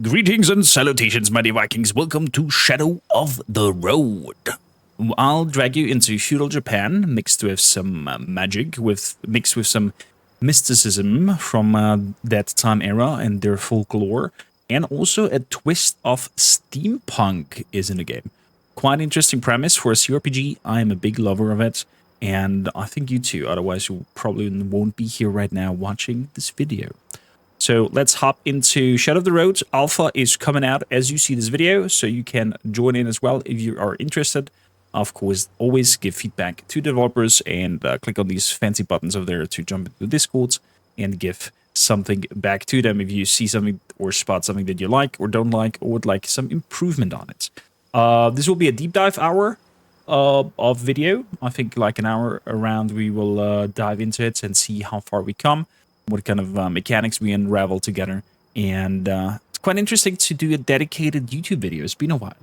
Greetings and salutations, mighty Vikings. Welcome to Shadow of the Road. I'll drag you into Feudal Japan, mixed with some magic, mixed with some mysticism from that time era and their folklore, and also a twist of steampunk is in the game. Quite interesting premise for a cRPG. I am a big lover of it, and I think you too. Otherwise, you probably won't be here right now watching this video. So let's hop into Shadow of the Road. Alpha is coming out as you see this video, so you can join in as well if you are interested. Of course, always give feedback to developers and click on these fancy buttons over there to jump into Discord and give something back to them if you see something or spot something that you like or don't like or would like some improvement on it. This will be a deep dive hour of video. I think like an hour around we will dive into it and see how far we come, what kind of mechanics we unravel together. And it's quite interesting to do a dedicated YouTube video. It's been a while.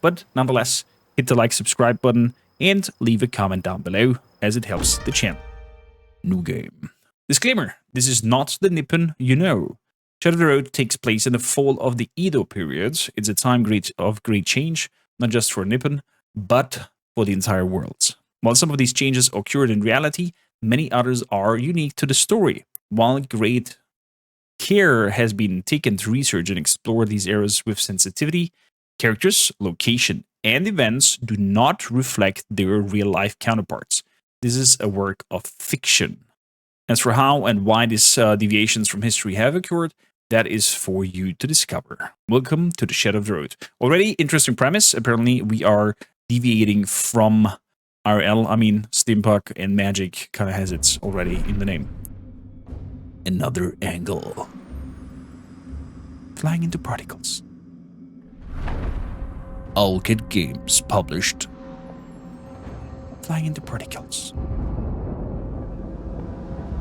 But nonetheless, hit the like, subscribe button, and leave a comment down below as it helps the channel. New game. Disclaimer, this is not the Nippon you know. Shadow of the Road takes place in the fall of the Edo period. It's a time of great change, not just for Nippon, but for the entire world. While some of these changes occurred in reality, many others are unique to the story. While great care has been taken to research and explore these eras with sensitivity, characters, location, and events do not reflect their real-life counterparts. This is a work of fiction. As for how and why these deviations from history have occurred, that is for you to discover. Welcome to the Shadow of the Road. Already interesting premise. Apparently, we are deviating from RL. I mean, steampunk and magic kind of has it already in the name. Another angle. Flying into particles. Allkid Games published. Flying into particles.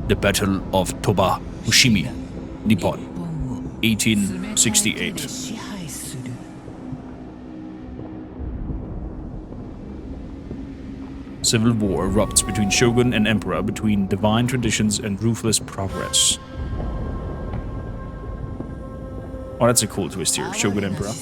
The Battle of Toba Fushimi, Nippon, 1868. Civil war erupts between shogun and emperor, between divine traditions and ruthless progress. Oh, that's a cool twist here. Shogun Emperor.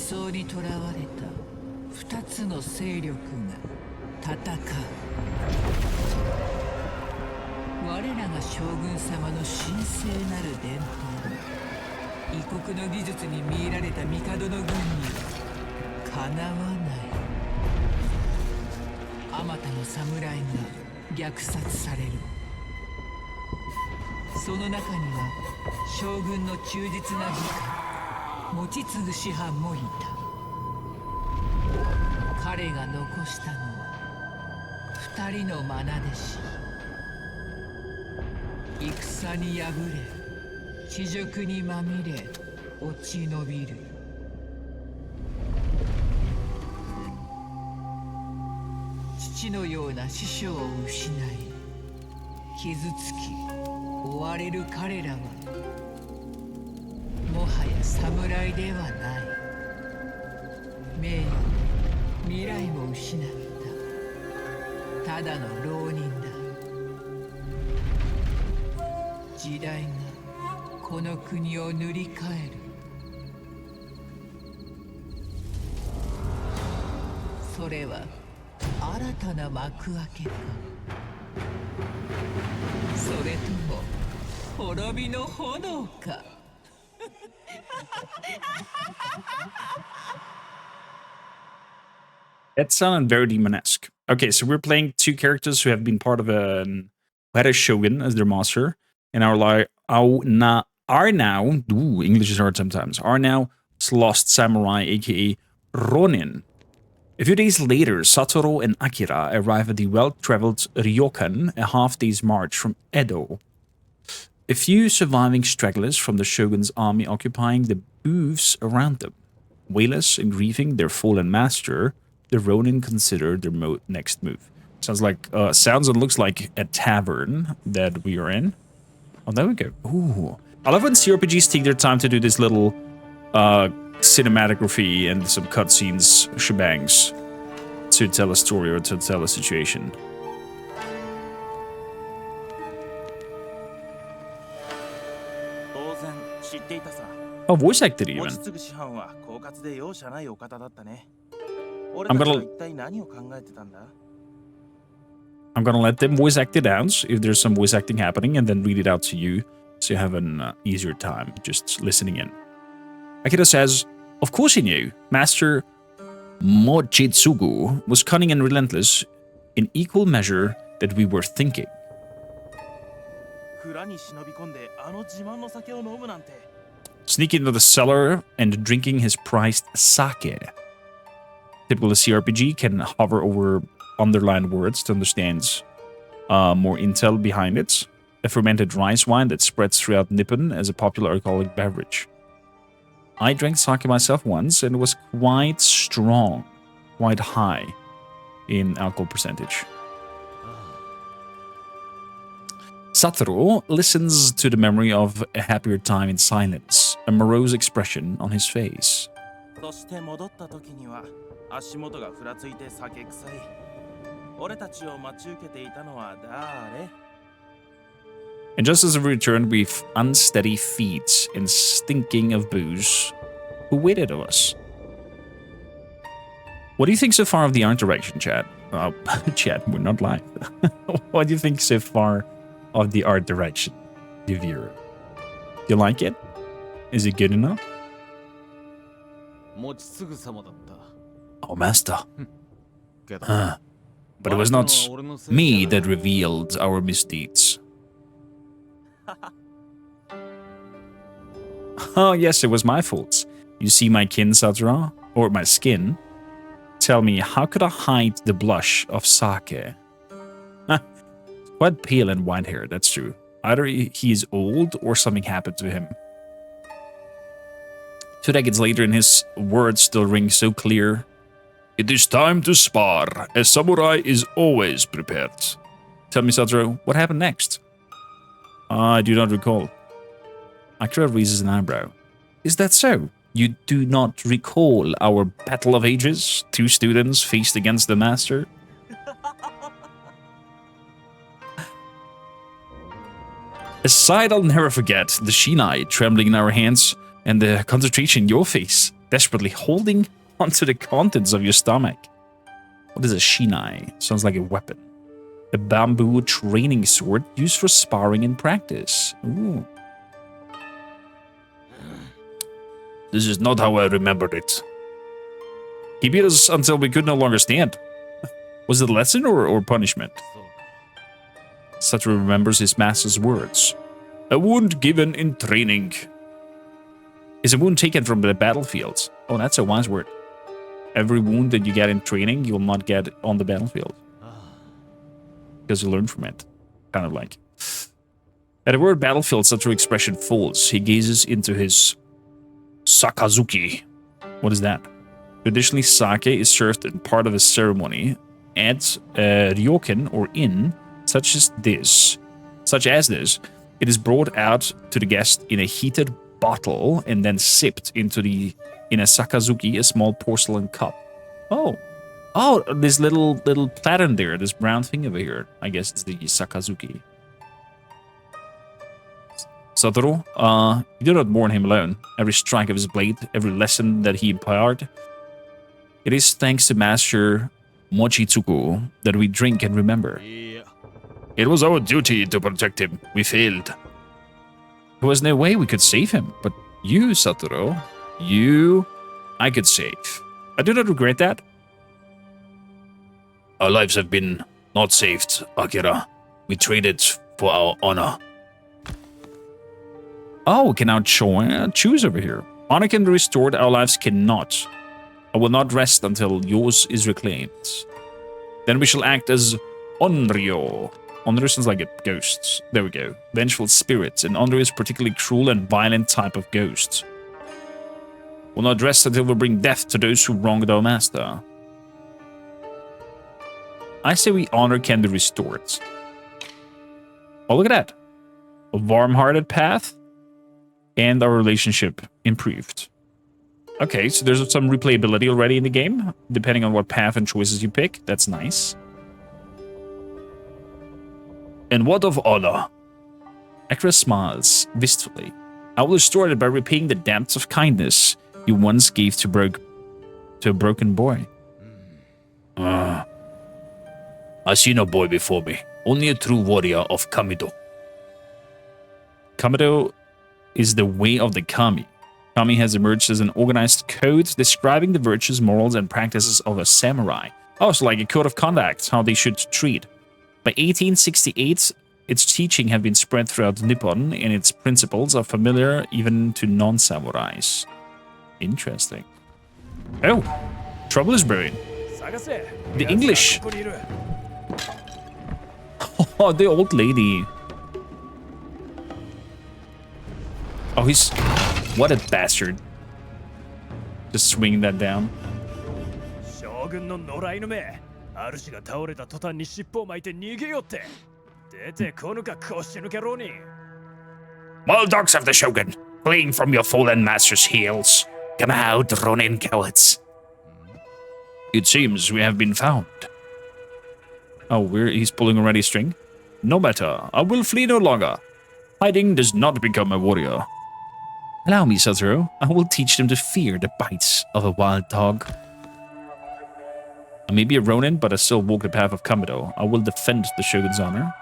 That sounded very demonesque. Okay, so we're playing two characters who have been part of who had a shogun as their master, and are now, English is hard sometimes, are now lost samurai, aka Ronin. A few days later, Satoru and Akira arrive at the well-traveled Ryokan, a half-day's march from Edo. A few surviving stragglers from the shogun's army occupying the booths around them. Wailers and grieving their fallen master, the Ronin consider their next move. Sounds and looks like a tavern that we are in. Oh, there we go. Ooh. I love when cRPGs take their time to do this little cinematography and some cutscenes shebangs to tell a story or to tell a situation. Oh, voice acted even. I'm gonna let them voice act it out if there's some voice acting happening, and then read it out to you, so you have an easier time just listening in. Akira says, "Of course he knew. Master Mochitsugu was cunning and relentless in equal measure that we were thinking." Sneaking into the cellar and drinking his prized sake. Typical cRPG can hover over underlined words to understand more intel behind it. A fermented rice wine that spreads throughout Nippon as a popular alcoholic beverage. I drank sake myself once and it was quite strong, quite high in alcohol percentage. Satoru listens to the memory of a happier time in silence, a morose expression on his face. And just as we returned with unsteady feet and stinking of booze, who waited on us? What do you think so far of the art direction, Chad? Chad, we're not live. What do you think so far of the art direction, the viewer? Do you like it? Is it good enough? Oh, master. But it was not me that revealed our misdeeds. Oh, yes, it was my fault. You see my kin, Satoru? Or my skin? Tell me, how could I hide the blush of sake? Quite pale and white hair, that's true. Either he is old or something happened to him. 2 decades later, and his words still ring so clear. It is time to spar. A samurai is always prepared. Tell me, Satoru, what happened next? I do not recall. Akira raises an eyebrow. Is that so? You do not recall our battle of ages? 2 students faced against the master? A sight I'll never forget. The shinai trembling in our hands and the concentration in your face, desperately holding onto the contents of your stomach. What is a shinai? Sounds like a weapon. A bamboo training sword used for sparring and practice. Ooh. This is not how I remembered it. He beat us until we could no longer stand. Was it a lesson or punishment? Satoru remembers his master's words. A wound given in training. Is a wound taken from the battlefield? Oh, that's a wise word. Every wound that you get in training, you will not get on the battlefield. Because you learn from it. Kind of like. At the word battlefield, Satoru's expression falls. He gazes into his sakazuki. What is that? Traditionally, sake is served in part of a ceremony at a ryokan or inn, such as this. It is brought out to the guest in a heated bottle and then sipped in a sakazuki, a small porcelain cup. Oh, this little platter there, this brown thing over here. I guess it's the sakazuki. Satoru, you do not mourn him alone. Every strike of his blade, every lesson that he imparted. It is thanks to Master Mochitsugu that we drink and remember. It was our duty to protect him. We failed. There was no way we could save him, but you, Satoru, I could save. I do not regret that. Our lives have been not saved, Akira. We traded for our honor. Oh, we can now choose over here. Honor can be restored, our lives cannot. I will not rest until yours is reclaimed. Then we shall act as Onryo. Onryo sounds like a ghost. There we go. Vengeful spirits. And Onryo is a particularly cruel and violent type of ghost. Will not rest until we bring death to those who wronged our master. I say honor can be restored. Oh, look at that. A warm-hearted path. And our relationship improved. Okay, so there's some replayability already in the game, depending on what path and choices you pick. That's nice. And what of honor? Akira smiles wistfully. I will restore it by repaying the depths of kindness you once gave to a broken boy. I see no boy before me, only a true warrior of Kamido. Kamido is the way of the Kami. Kami has emerged as an organized code describing the virtues, morals, and practices of a samurai. Oh, so like a code of conduct, how they should treat. By 1868, its teaching had been spread throughout Nippon, and its principles are familiar even to non-samurais. Interesting. Oh, trouble is brewing. The English. Oh, the old lady. Oh, he's... What a bastard. Just swinging that down. Wild dogs of the Shogun, fleeing from your fallen master's heels. Come out, Ronin cowards. It seems we have been found. Oh, he's pulling a ready string? No matter, I will flee no longer. Hiding does not become a warrior. Allow me, Satoru. I will teach them to fear the bites of a wild dog. I may be a Ronin, but I still walk the path of Kamido. I will defend the Shogun's honor.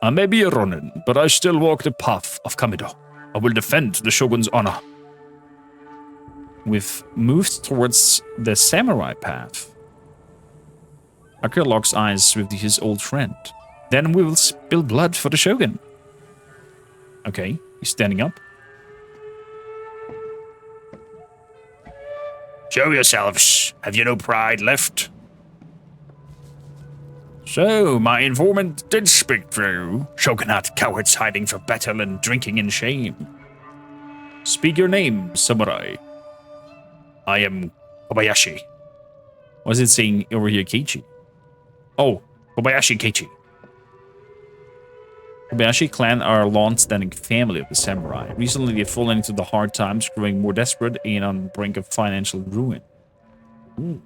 I may be a Ronin, but I still walk the path of Kamido. I will defend the Shogun's honor. We've moved towards the samurai path. Akira locks eyes with his old friend. Then we will spill blood for the Shogun. Okay, he's standing up. Show yourselves. Have you no pride left? So, my informant did speak true. Shogunate cowards hiding for battle and drinking in shame. Speak your name, samurai. I am Kobayashi. What's it saying over here, Keiichi? Oh, Kobayashi Keiichi. Kobayashi clan are a long-standing family of the samurai. Recently, they've fallen into the hard times, growing more desperate and on the brink of financial ruin. Ooh.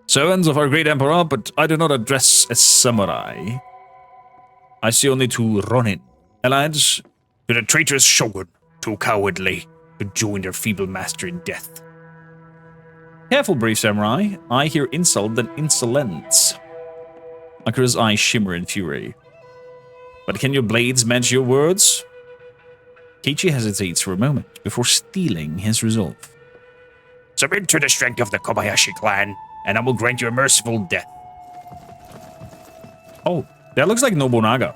Servants of our great emperor, but I do not address as samurai. I see only two Ronin, allied to the traitorous Shogun, too cowardly to join their feeble master in death. Careful, brave samurai. I hear insult and insolence. Akira's eyes shimmer in fury. But can your blades match your words? Keiichi hesitates for a moment before stealing his resolve. Submit to the strength of the Kobayashi clan, and I will grant you a merciful death. Oh, that looks like Nobunaga.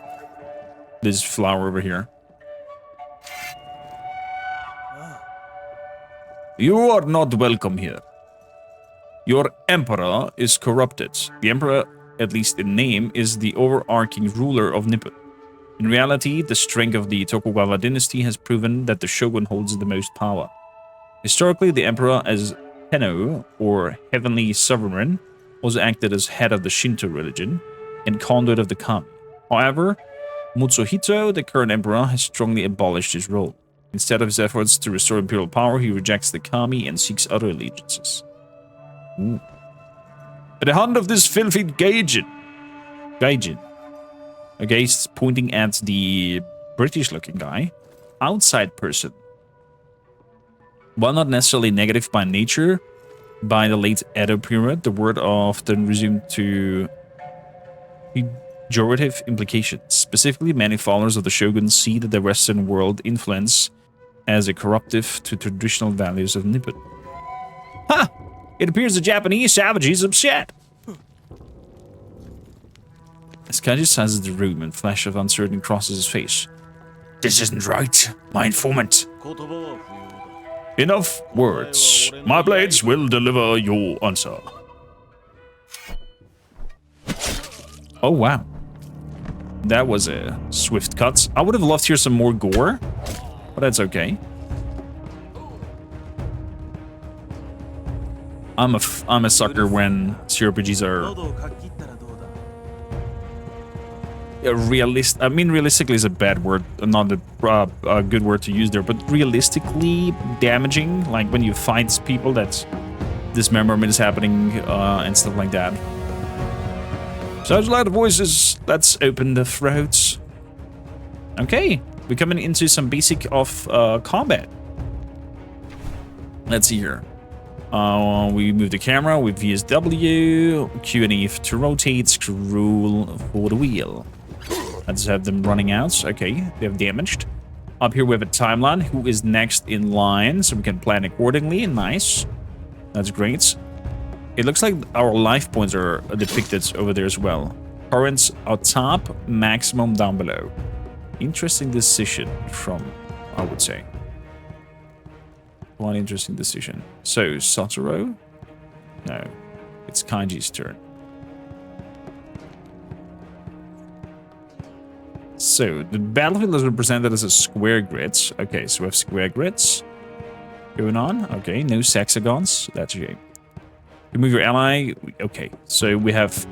This flower over here. You are not welcome here. Your emperor is corrupted. The emperor, at least in name, is the overarching ruler of Nippon. In reality, the strength of the Tokugawa dynasty has proven that the shogun holds the most power. Historically, the emperor as Tenno, or heavenly sovereign, also acted as head of the Shinto religion and conduit of the kami. However, Mutsuhito, the current emperor, has strongly abolished his role. Instead of his efforts to restore imperial power, he rejects the kami and seeks other allegiances. Ooh. At the hand of this filthy Gaijin. Okay, he's pointing at the British-looking guy. Outside person. While not necessarily negative by nature, by the late Edo period, the word often resumed to pejorative implications. Specifically, many followers of the shogun see the Western world influence as a corruptive to traditional values of Nippon. Ha! It appears the Japanese savage is upset. As Kaji sizes the room and flash of uncertainty crosses his face. This isn't right, my informant. Enough words. My blades will deliver your answer. Oh, wow. That was a swift cut. I would have loved to hear some more gore, but that's okay. I'm a sucker when cRPGs are realist. I mean, realistically is a bad word, not a good word to use there, but realistically damaging, like when you fight people that dismemberment is happening and stuff like that. Such loud voices, let's open the throats. Okay, we're coming into some basic of combat. Let's see here. We move the camera with VSW, Q and E to rotate, scroll for the wheel. Let's have them running out. Okay, they have damaged. Up here we have a timeline. Who is next in line, so we can plan accordingly. Nice. That's great. It looks like our life points are depicted over there as well. Currents out top, maximum down below. Interesting decision from, I would say. One interesting decision. So, Satoru? No. It's Kanji's turn. So, the battlefield is represented as a square grid. Okay, so we have square grids going on. Okay, no hexagons. That's a shame. You move your ally. Okay, so we have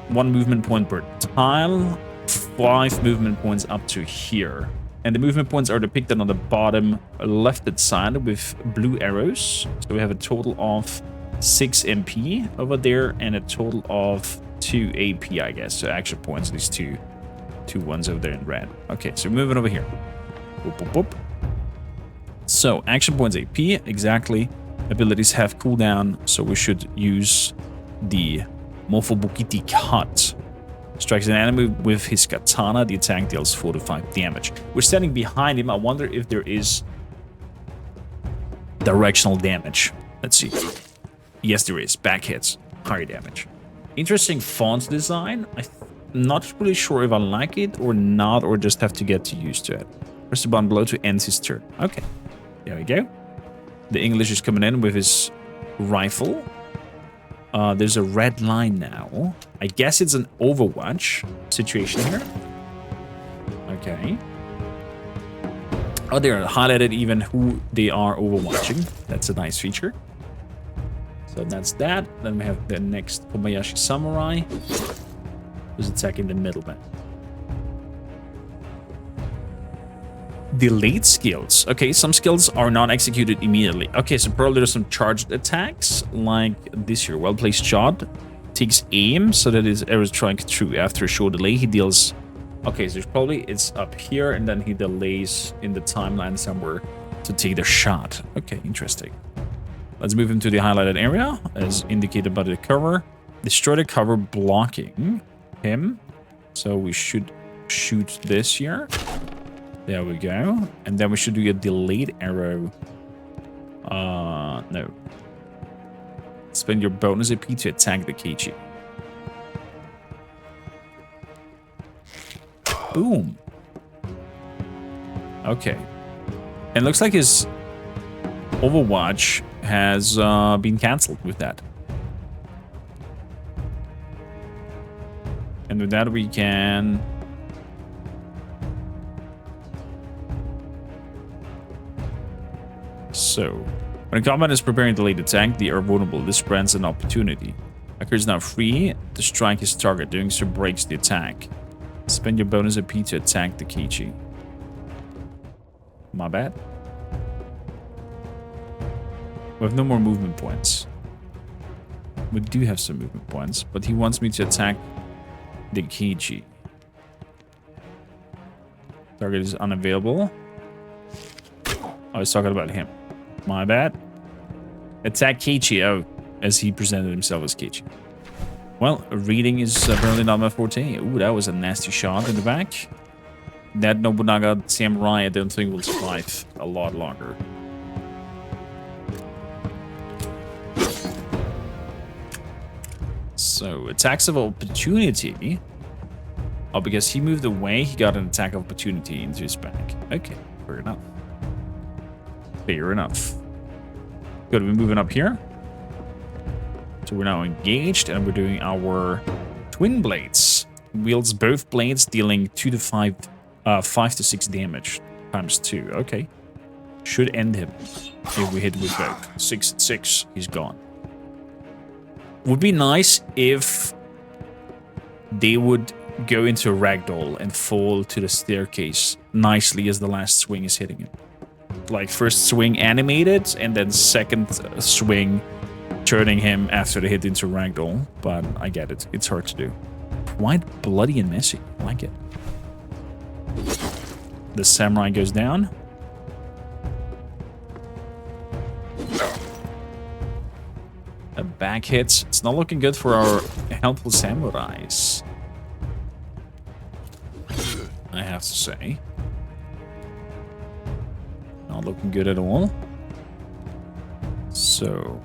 1 movement point per tile, 5 movement points up to here. And the movement points are depicted on the bottom left side with blue arrows. So we have a total of 6 MP over there and a total of 2 AP, I guess. So action points, these two ones over there in red. Okay, so moving over here. Boop, boop, boop. So action points AP, exactly. Abilities have cooldown, so we should use the Mofobukiti Cut. Strikes an enemy with his katana. The attack deals 4 to 5 damage. We're standing behind him. I wonder if there is directional damage. Let's see. Yes, there is. Back hits. Higher damage. Interesting font design. I'm not really sure if I like it or not, or just have to get used to it. Press the button below to end his turn. Okay. There we go. The English is coming in with his rifle. There's a red line now. I guess it's an Overwatch situation here. Okay. Oh, they're highlighted even who they are overwatching. That's a nice feature. So that's that. Then we have the next Kobayashi Samurai, who's attacking the middleman. Delayed skills. Okay, some skills are not executed immediately. Okay, so probably there's some charged attacks, like this here. Well-placed shot. Takes aim, so that his arrow is trying through. After a short delay, he deals... Okay, so probably it's up here, and then he delays in the timeline somewhere to take the shot. Okay, interesting. Let's move him to the highlighted area, as indicated by the cover. Destroy the cover blocking him. So we should shoot this here. There we go. And then we should do a delayed arrow. No. Spend your bonus AP to attack the Keiichi. Boom. Okay. And it looks like his Overwatch has been cancelled with that. And with that we can... So, when a combat is preparing delayed attack, they are vulnerable. This grants an opportunity. Attacker is now free to strike his target. Doing so breaks the attack. Spend your bonus AP to attack the Keiichi. My bad. We have no more movement points. We do have some movement points, but he wants me to attack the Keiichi. Target is unavailable. I was talking about him. My bad. Attack Keiichi. Oh, as he presented himself as Keiichi. Well, reading is apparently not my forte. Ooh, that was a nasty shot in the back. That Nobunaga Samurai, I don't think will survive a lot longer. So, attacks of opportunity. Oh, because he moved away, he got an attack of opportunity into his back. Okay, fair enough. Fair enough. Good, we're moving up here. So we're now engaged, and we're doing our twin blades. Wields both blades, dealing 5 to 6 damage times 2. Okay. Should end him if we hit with both. 6 and 6, he's gone. Would be nice if they would go into a ragdoll and fall to the staircase nicely as the last swing is hitting him. Like first swing animated, and then second swing turning him after they hit into ragdoll. But I get it. It's hard to do. Quite bloody and messy. I like it. The samurai goes down. A back hit. It's not looking good for our helpful samurais, I have to say. Not looking good at all. So,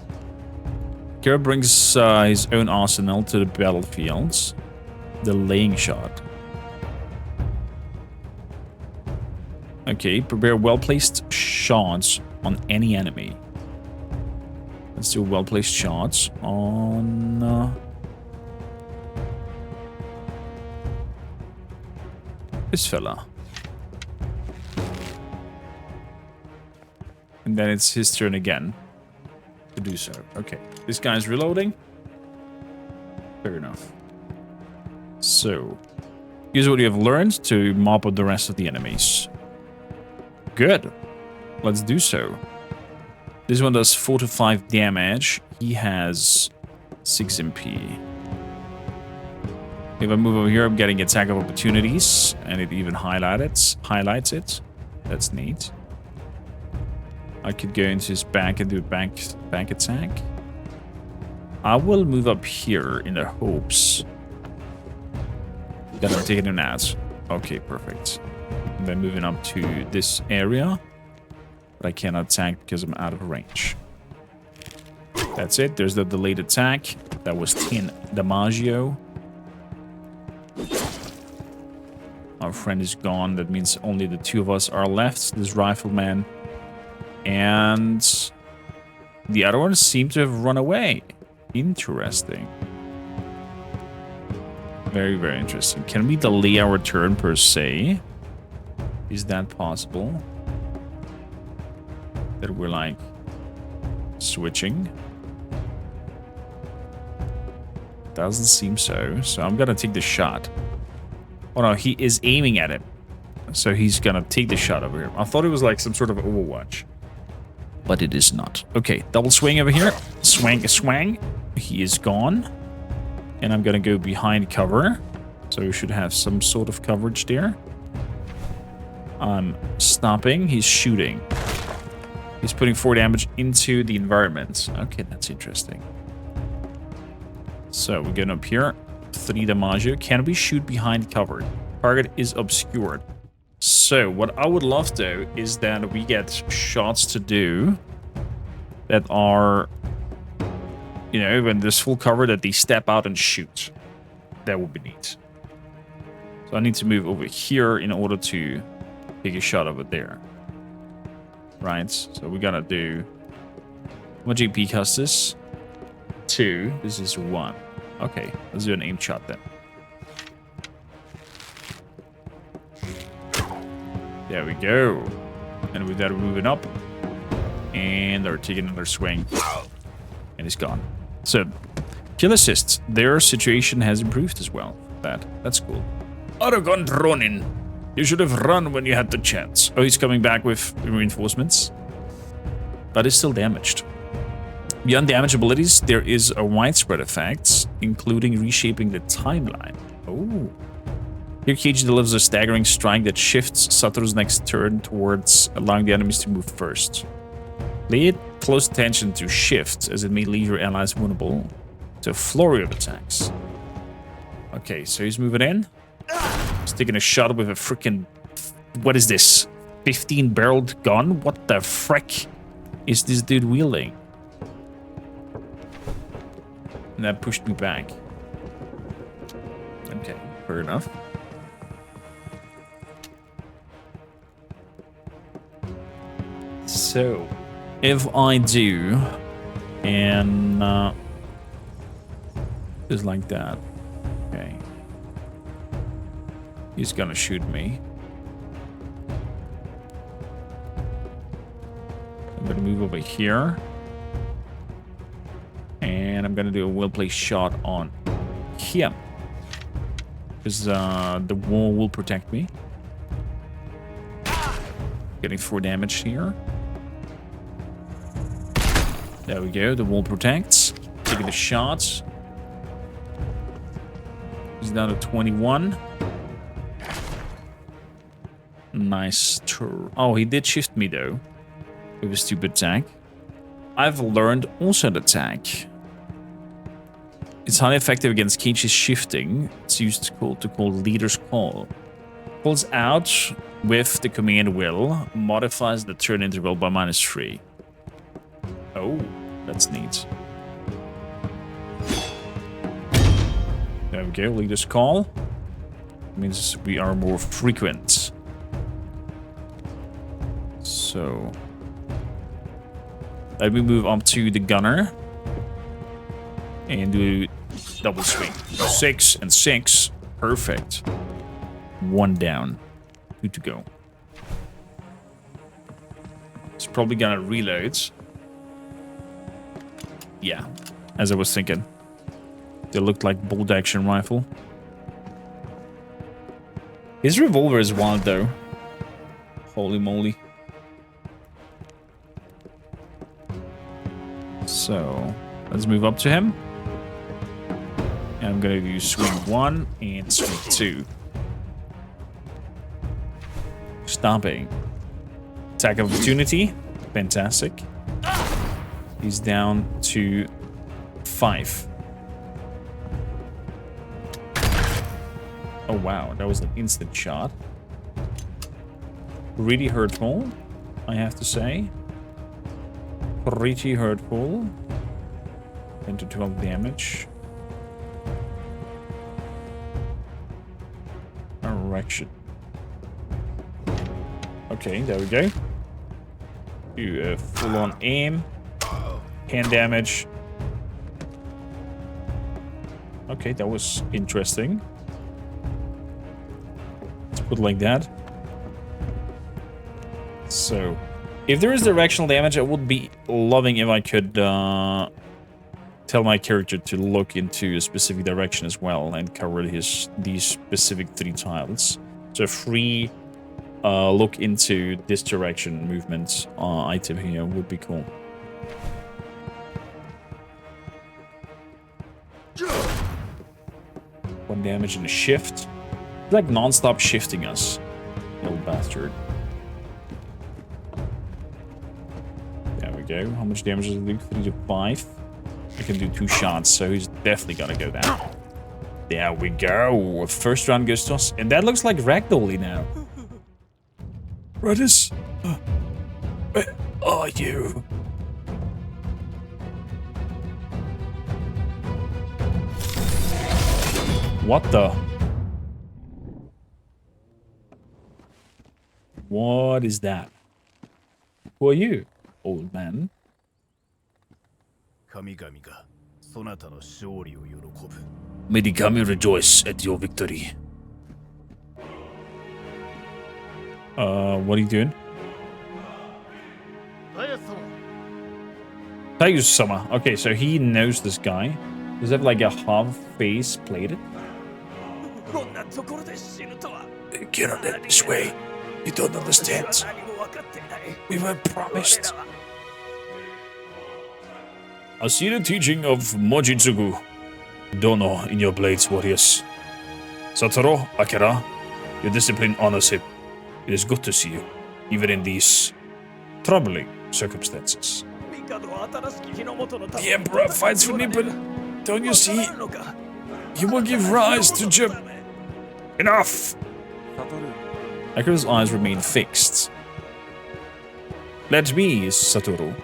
Kira brings his own arsenal to the battlefields. The laying shot. Okay, prepare well-placed shots on any enemy. Let's do well-placed shots on... this fella. And then it's his turn again to do so. Okay, this guy's reloading. Fair enough. So, use what you have learned to mop up the rest of the enemies. Good. Let's do so. This one does 4 to 5 damage. He has 6 MP. If I move over here, I'm getting attack of opportunities, and it even highlights it. That's neat. I could go into his back and do a back attack. I will move up here in the hopes that I'm taking him out. Okay, perfect. And then moving up to this area. But I cannot attack because I'm out of range. That's it. There's the delayed attack. That was 10 Damaggio. Our friend is gone. That means only the two of us are left. This rifleman. And the other ones seem to have run away. Interesting. Very, very interesting. Can we delay our turn per se? Is that possible? That we're like switching? Doesn't seem so. So I'm gonna take the shot. Oh no, he is aiming at it. So he's gonna take the shot over here. I thought it was like some sort of Overwatch. But it is not. Okay, double swing over here. Swang, swang. He is gone. And I'm gonna go behind cover. So we should have some sort of coverage there. I'm stopping. He's shooting. He's putting 4 damage into the environment. Okay, that's interesting. So we're getting up here. 3 damage. Can we shoot behind cover? Target is obscured. So what I would love though is that we get shots to do that are, you know, when there's full cover, that they step out and shoot. That would be neat. So I need to move over here in order to take a shot over there. Right, so we're gonna do... How much AP costs this? 2. This is 1. Okay, let's do an aim shot then. There we go. And with that, we're moving up. And they're taking another swing. And it's gone. So, kill assists. Their situation has improved as well. That's cool. Arrogant Ronin. You should have run when you had the chance. Oh, he's coming back with reinforcements. But is still damaged. Beyond damage abilities, there is a widespread effect, including reshaping the timeline. Oh. Here, Keiji delivers a staggering strike that shifts Satoru's next turn towards allowing the enemies to move first. Pay close attention to shift, as it may leave your allies vulnerable to a flurry of attacks. Okay, so he's moving in. He's taking a shot with a freaking... What is this? 15-barreled gun? What the frick is this dude wielding? And that pushed me back. Okay, fair enough. So, if I do, and just like that, okay, he's gonna shoot me. I'm gonna move over here, and I'm gonna do a well-placed shot on him, because the wall will protect me. Getting 4 damage here. There we go, the wall protects. Taking the shots. He's down to 21. Nice. Oh, he did shift me though. With a stupid attack. I've learned also the attack. It's highly effective against Keiichi's shifting. It's used to call Leader's Call. Pulls out with the command will. Modifies the turn interval by -3. Oh, that's neat. There we go, Leader's Call. Means we are more frequent. So... let me move up to the gunner. And do double swing. 6 and 6. Perfect. 1 down. 2 to go. It's probably gonna reload. Yeah, as I was thinking. They looked like bolt action rifle. His revolver is wild though. Holy moly. So, let's move up to him. And I'm gonna do swing 1 and swing 2. Stomping. Attack of opportunity. Fantastic. He's down to 5. Oh wow, that was an instant shot. Really hurtful, I have to say. Pretty hurtful. 10 to 12 damage. Erection. Okay, there we go. Do a full-on aim. Hand damage. Okay, that was interesting. Let's put it like that. So, if there is directional damage, I would be loving if I could tell my character to look into a specific direction as well and cover these specific 3 tiles. So free look into this direction movement item here would be cool. One damage and a shift. It's like non-stop shifting us, little bastard. There we go. How much damage does it do? 3 to 5. I can do 2 shots, so he's definitely gonna go down. There we go. First round goes to us. And that looks like ragdolly now. Ruddus, where are you? What the? What is that? Who are you, old man? May the kami rejoice at your victory. What are you doing? Taiyu-sama. Okay, so he knows this guy. Does he have like a half face plated? Get on that this way. You don't understand. We were promised. I see the teaching of Mojitsugu Dono in your blades, warriors. Satoru, Akira, your discipline honors him. It is good to see you, even in these troubling circumstances. The Emperor fights for Nippon. Don't you see? He will give rise to Japan. Enough! Akira's eyes remain fixed. Let me, Satoru.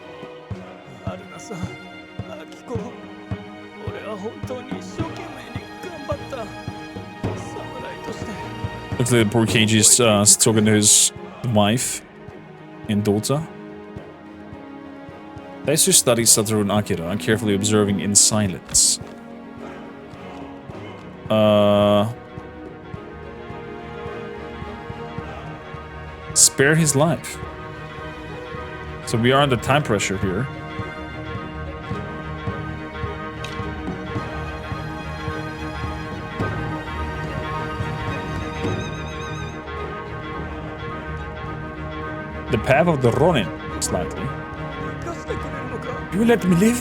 Looks like the poor Keiji is talking to his wife and daughter. Taisu studies Satoru and Akira, carefully observing in silence. Spare his life. So we are under time pressure here. The path of the Ronin, slightly. You will let me live?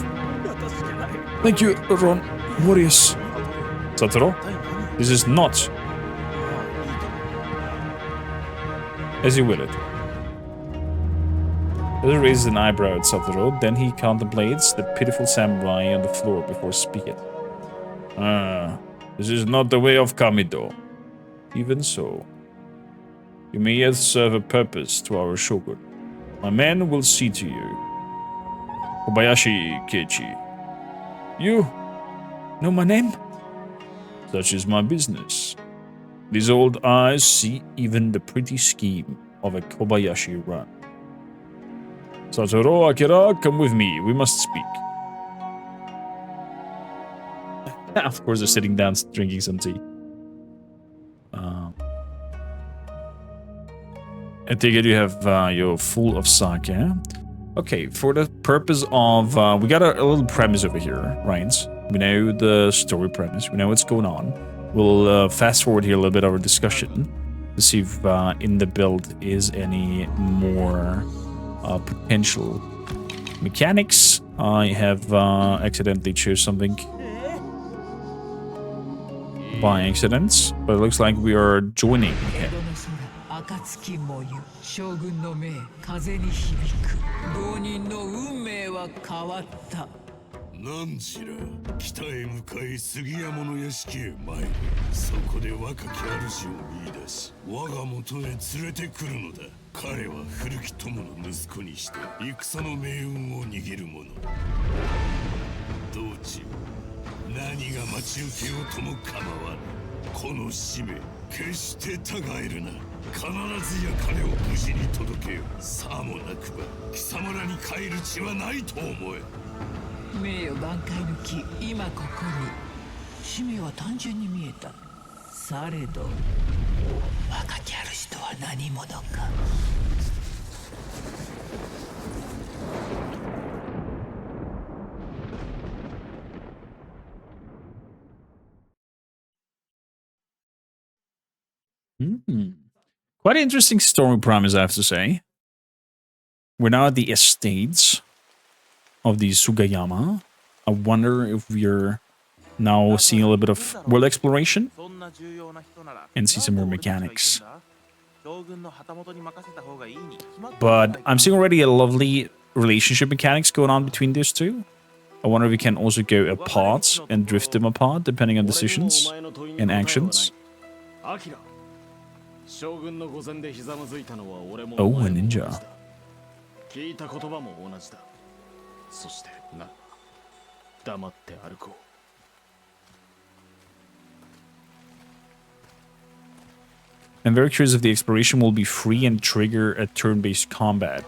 Thank you, Ron. Warriors. Satoru, this is not. As you will it. He raises an eyebrow at Satoru, then he contemplates the pitiful samurai on the floor before speaking. Ah, this is not the way of Kamido. Even so, you may yet serve a purpose to our shogun. My men will see to you. Kobayashi Keiichi. You know my name? Such is my business. These old eyes see even the pretty scheme of a Kobayashi run. Satoru, Akira, come with me. We must speak. Of course, they're sitting down drinking some tea. I take it you have you're full of sake. Okay, for the purpose of we got a little premise over here, right? We know the story premise. We know what's going on. We'll fast forward here a little bit of our discussion to see if in the build is any more potential mechanics. I have accidentally chose something by accident, but it looks like we are joining him. 暁もゆ将軍の命風に響く同人の運命は変わった何時ら北へ向かい杉山の屋敷へ参りそこで若き主を見出し我が元へ連れてくるのだ彼は古き友の息子にして戦の命運を握る者道中何が待ち受けようとも構わぬこの使命決してたがえるな必ずや彼を無事に届けよさもなくば貴様らに帰る地はないと思え名誉挽回の木今ここに使命は単純に見えたされど若き主とは何者かQuite an interesting story premise, I have to say. We're now at the estates of the Sugayama. I wonder if we're now seeing a little bit of world exploration and see some more mechanics. But I'm seeing already a lovely relationship mechanics going on between those two. I wonder if we can also go apart and drift them apart depending on decisions and actions. Oh, a ninja. I'm very curious if the exploration will be free and trigger a turn-based combat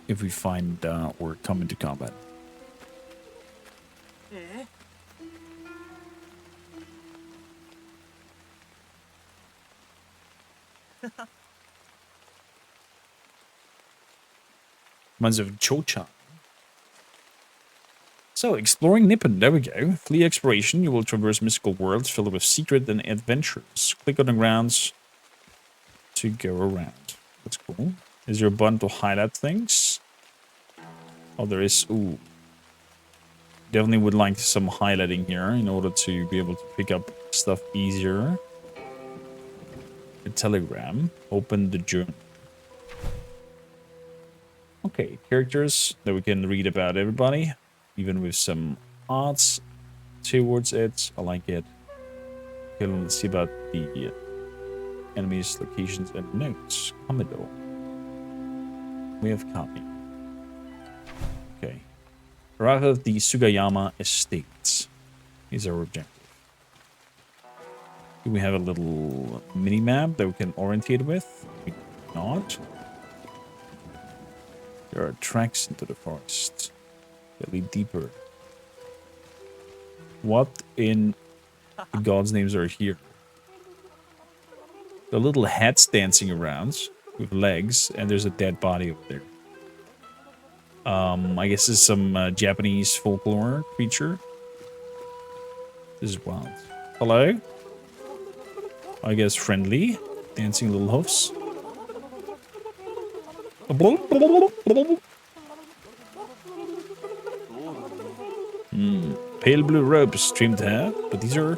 if we find or come into combat. Reminds of Cho-chan. So, exploring Nippon. There we go. Flee exploration. You will traverse mystical worlds filled with secret and adventures. Click on the grounds to go around. That's cool. Is there a button to highlight things? Oh, there is. Ooh. Definitely would like some highlighting here in order to be able to pick up stuff easier. A telegram. Open the journal. Okay, characters that we can read about everybody, even with some arts towards it. I like it. Okay, let's see about the enemies, locations, and notes. Kamido. We have copy. Okay. Arrive at the Sugayama Estates is our objective. Do we have a little mini-map that we can orientate with? We do not. There are tracks into the forest that lead deeper. What in the gods' names are here? The little hats dancing around with legs, and there's a dead body over there. I guess this is some Japanese folklore creature. This is wild. Hello? I guess friendly. Dancing little hoofs. Pale blue robes, trimmed hair, but these are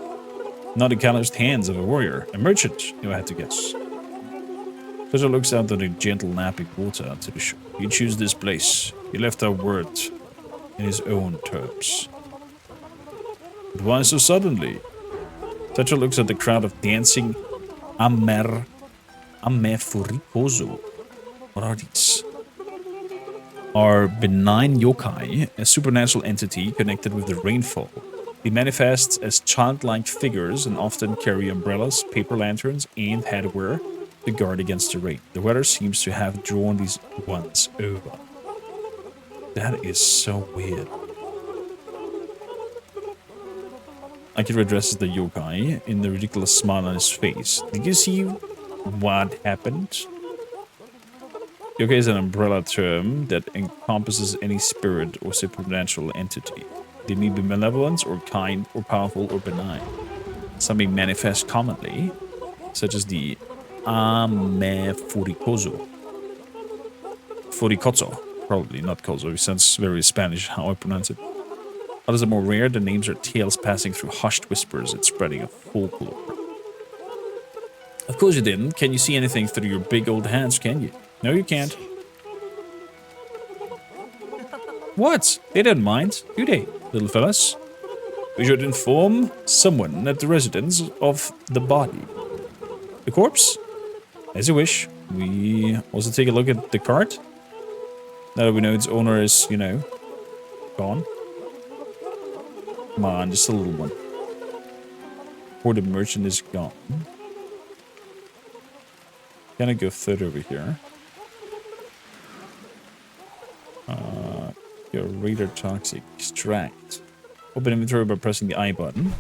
not the calloused hands of a warrior. A merchant, you had to guess. Treasure looks out on the gentle lapping water to the shore. You choose this place. He left our word in his own terms. But why so suddenly? Tetra looks at the crowd of dancing Amefurikozo. What are these? Are benign yokai, a supernatural entity connected with the rainfall. They manifest as childlike figures and often carry umbrellas, paper lanterns, and headwear to guard against the rain. The weather seems to have drawn these ones over. That is so weird. Akira addresses the yokai in the ridiculous smile on his face. Did you see what happened? Yokai is an umbrella term that encompasses any spirit or supernatural entity. They may be malevolent or kind or powerful or benign. Some may manifest commonly, such as the Amefurikozo. Furikotso, probably not Kozo. It sounds very Spanish how I pronounce it. Others are more rare. The names are tales passing through hushed whispers and spreading a folklore. Of course you didn't. Can you see anything through your big old hands, can you? No, you can't. What? They don't mind, do they, little fellas? We should inform someone at the residence of the body. The corpse? As you wish. We also take a look at the cart. Now that we know its owner is, you know, gone. Come on, just a little one. Before the merchant is gone. Gonna go further over here. Your radar toxic extract. Open inventory by pressing the I button.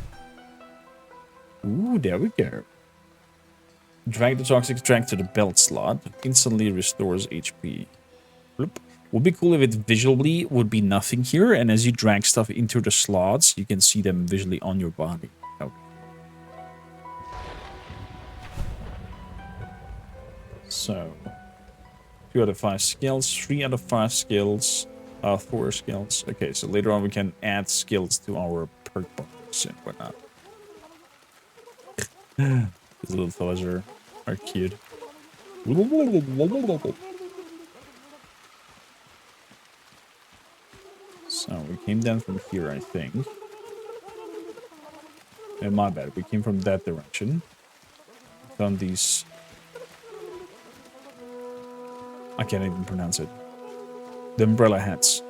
Ooh, there we go. Drag the toxic extract to the belt slot. Instantly restores HP. Bloop. Would be cool if it visually would be nothing here, and as you drag stuff into the slots, you can see them visually on your body. Okay. So, 2 out of 5 skills, 3 out of 5 skills, 4 skills. Okay, so later on we can add skills to our perk box and whatnot. These little fellas are cute. So we came down from here, I think. Oh, my bad. We came from that direction. Found these. I can't even pronounce it. The umbrella hats.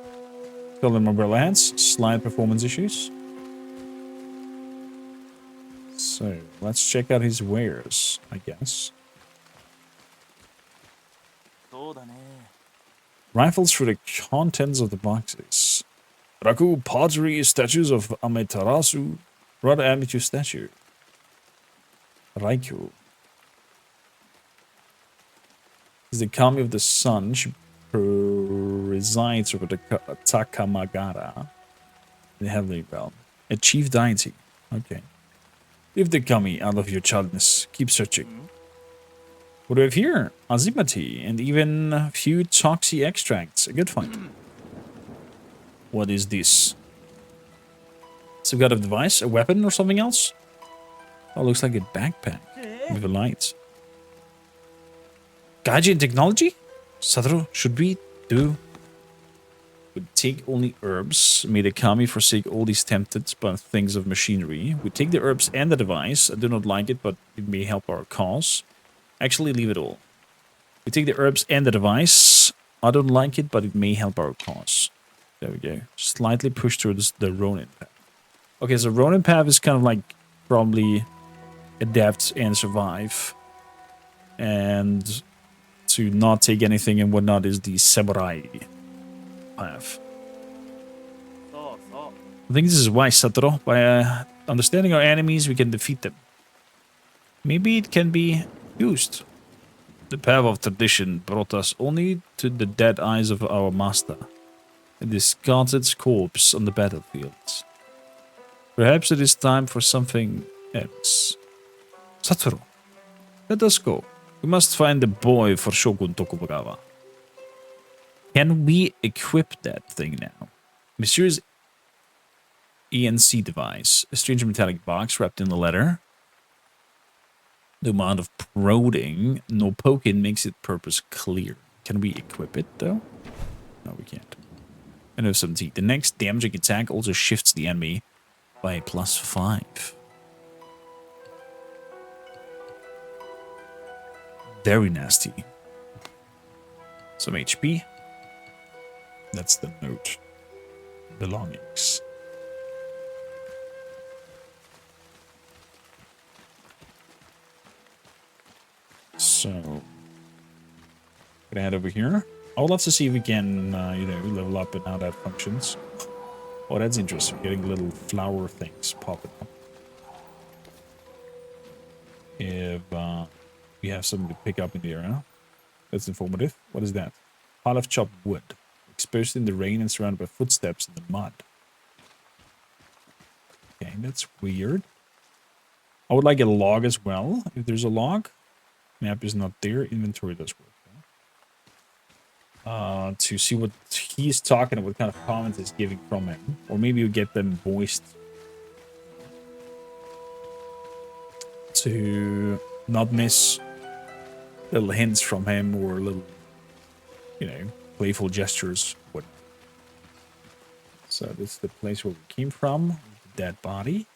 Call them umbrella hats. Slight performance issues. So let's check out his wares, I guess. Rifles for the contents of the boxes. Raku pottery statues of Amaterasu. Rather amateur statue. Raikou. Is the kami of the sun. She resides over the Takamagara. In the heavenly realm. A chief deity. Okay. Leave the kami out of your childness. Keep searching. What do we have here? Azimati and even a few toxic extracts. A good find. What is this? Some kind of device? A weapon or something else? Oh, looks like a backpack with a light. Gaijin technology? Satoru, should we do? We take only herbs. May the kami forsake all these tempted by things of machinery. We take the herbs and the device. I do not like it, but it may help our cause. Actually, leave it all. We take the herbs and the device. I don't like it, but it may help our cause. There we go. Slightly push towards the Ronin path. Okay, so Ronin path is kind of like probably adapt and survive. And to not take anything and whatnot is the samurai path. I think this is wise, Satoru. By understanding our enemies, we can defeat them. Maybe it can be used. The path of tradition brought us only to the dead eyes of our master. And discarded corpse on the battlefield. Perhaps it is time for something else. Satoru, let us go. We must find the boy for Shogun Tokugawa. Can we equip that thing now? Mysterious ENC device. A strange metallic box wrapped in the letter. The amount of prodding, no poking makes it purpose clear. Can we equip it though? No, we can't. And have some teeth. The next damaging attack also shifts the enemy by +5. Very nasty. Some HP. That's the note. Belongings. So, gonna head over here. I would love to see if we can, you know, level up and how that functions. Oh, that's interesting. Getting little flower things popping up. If we have something to pick up in the area, that's informative. What is that? Pile of chopped wood, exposed in the rain and surrounded by footsteps in the mud. Okay, that's weird. I would like a log as well, if there's a log. Map is not there. Inventory does work. To see what he's talking about, what kind of comments he's giving from him. Or maybe you get them voiced to not miss little hints from him or little, you know, playful gestures. What? So this is the place where we came from. The dead body.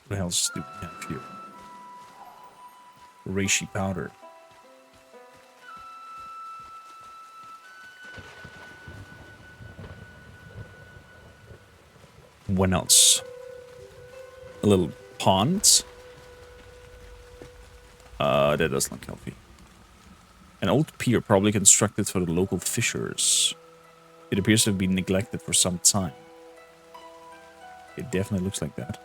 What else do we have here? Reishi powder. What else? A little pond. That does look healthy. An old pier probably constructed for the local fishers. It appears to have been neglected for some time. It definitely looks like that.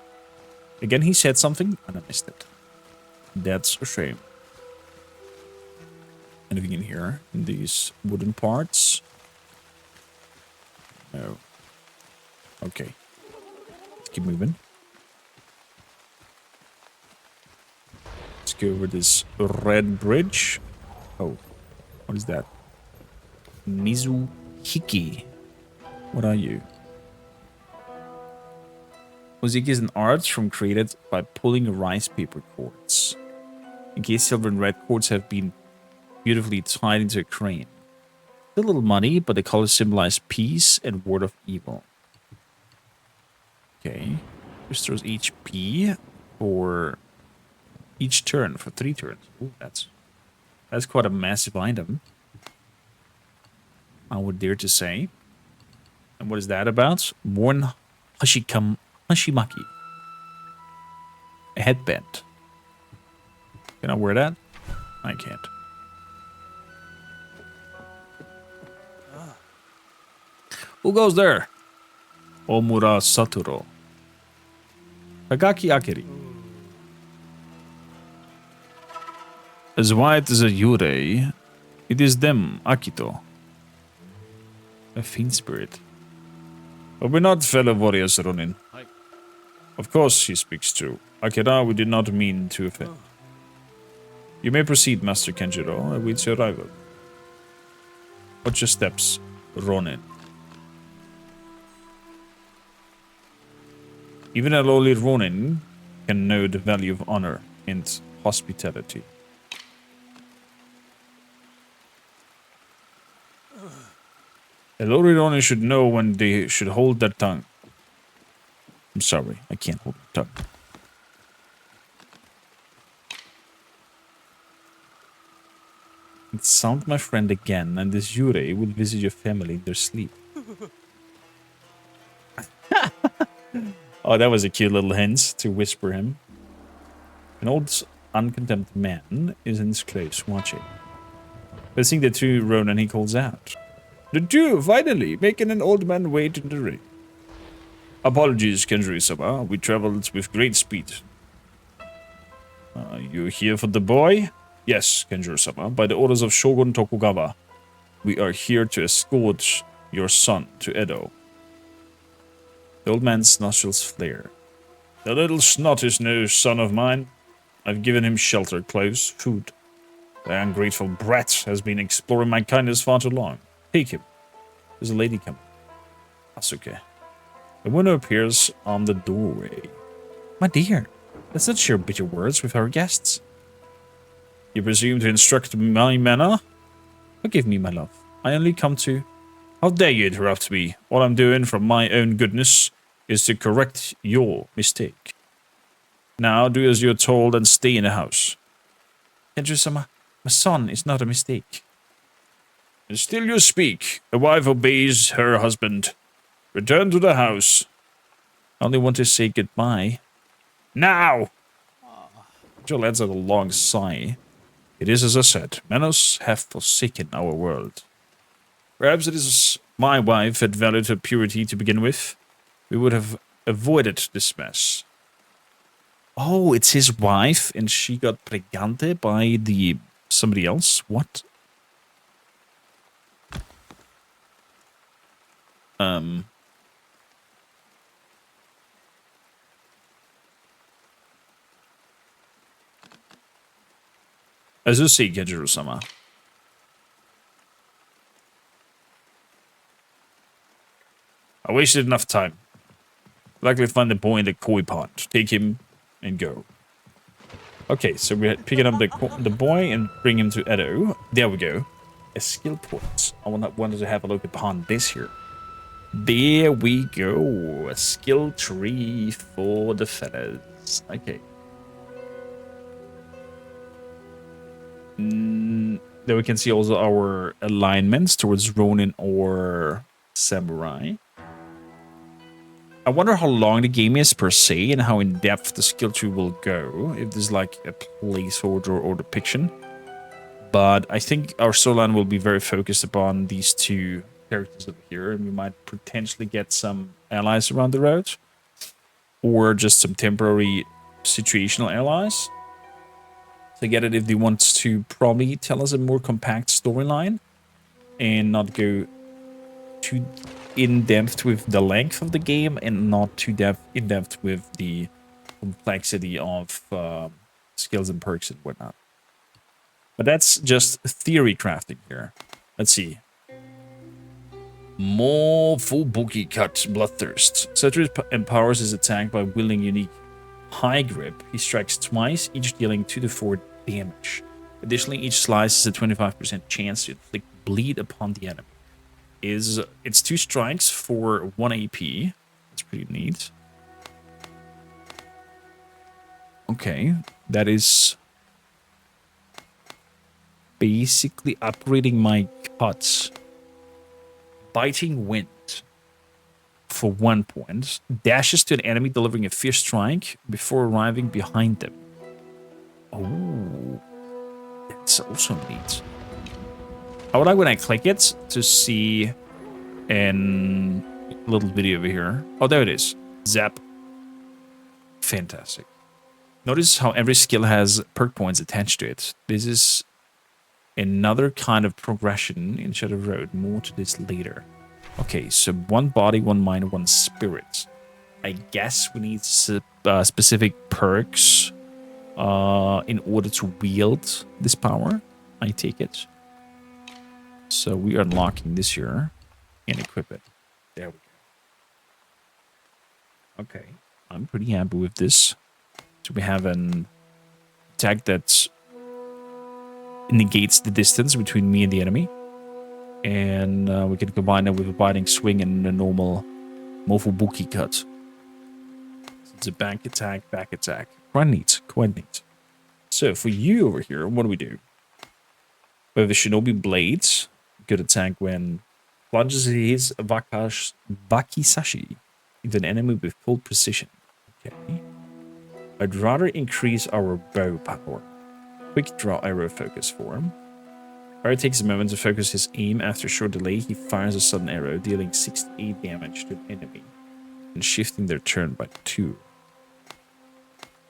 Again, he said something and I missed it. That's a shame. Anything in here? In these wooden parts? No. Okay. Keep moving. Let's go over this red bridge. Oh, what is that? Mizuhiki. What are you? Mosaic is an art form created by pulling rice paper cords. In case silver and red cords have been beautifully tied into a crane. It's a little muddy, but the colors symbolize peace and ward of evil. Okay, restores HP for each turn for 3 turns. Ooh, that's quite a massive item, I would dare to say. And what is that about? Worn Hashimaki. A headband. Can I wear that? I can't. Who goes there? Omura Saturo. Hagaki Akeri. As white as a Yurei, it is them, Akito. A fiend spirit. But we're not fellow warriors, Ronin. Of course he speaks true. Akira, we did not mean to offend. You may proceed, Master Kenjiro. I await your arrival. Watch your steps, Ronin. Even a lowly Ronin can know the value of honor and hospitality. A lowly Ronin should know when they should hold their tongue. I'm sorry, I can't hold my tongue. It sounds my friend again, and this Yurei will visit your family in their sleep. Oh, that was a cute little hint to whisper him. An old, unkempt man is in his close, watching. But seeing the two Ronin, he calls out. The two, finally, making an old man wait in the rain. Apologies, Kenjiro-sama. We traveled with great speed. You here for the boy? Yes, Kenjiro-sama. By the orders of Shogun Tokugawa, we are here to escort your son to Edo. The old man's nostrils flare. The little snot is no son of mine. I've given him shelter, clothes, food. The ungrateful brat has been exploring my kindness far too long. Take him. There's a lady coming. Asuke. The window appears on the doorway. My dear, Let's not share bitter words with our guests. You presume to instruct my manner? Forgive me, my love. I only come to... How dare you interrupt me? All I'm doing from my own goodness is to correct your mistake. Now do as you're told and stay in the house. Kendra-sama, my son is not a mistake. And still you speak. A wife obeys her husband. Return to the house. I only want to say goodbye. Now! Joel lets out a long sigh. It is as I said, manners have forsaken our world. Perhaps it is my wife had valued her purity to begin with. We would have avoided this mess. Oh, it's his wife, and she got pregante by somebody else? What? Azusi Genjiro-sama. I wasted enough time. Likely find the boy in the koi pond. Take him and go. Okay, so we're picking up the boy and bring him to Edo. There we go. A skill point. I wanted to have a look upon this here. There we go. A skill tree for the fellas. Okay. There we can see also our alignments towards Ronin or Samurai. I wonder how long the game is per se and how in depth the skill tree will go. If there's like a placeholder or depiction. But I think our storyline will be very focused upon these two characters over here. And we might potentially get some allies around the road. Or just some temporary situational allies. So I get it if they want to probably tell us a more compact storyline. And not go too in-depth with the length of the game. And not too in-depth with the complexity of skills and perks and whatnot. But that's just theory crafting here. Let's see. More full bookie cut bloodthirst. Cetrus empowers his attack by wielding unique high grip. He strikes twice, each dealing 2 to 4 damage. Additionally, each slice has a 25% chance to inflict bleed upon the enemy. It's 2 strikes for 1 AP. That's pretty neat. Okay, that is basically upgrading my cuts. Biting Wind for 1 point. Dashes to an enemy delivering a fierce strike before arriving behind them. Oh, that's also neat. I would like when I click it to see a little video over here. Oh, there it is. Zap. Fantastic. Notice how every skill has perk points attached to it. This is another kind of progression in Shadow Road. More to this later. Okay, so 1 body, 1 mind, 1 spirit. I guess we need specific perks in order to wield this power. I take it. So we are unlocking this here and equip it. There we go. Okay, I'm pretty happy with this. So we have an attack that negates the distance between me and the enemy. And we can combine it with a biting swing and a normal Mofubuki cut. So it's a back attack. Quite neat, quite neat. So for you over here, what do? We have the Shinobi Blades. Good attack when plunges his Wakisashi into an enemy with full precision. Okay. I'd rather increase our bow power. Quick draw arrow focus form. Fire takes a moment to focus his aim. After a short delay, he fires a sudden arrow, dealing 6 to 8 damage to an enemy and shifting their turn by 2.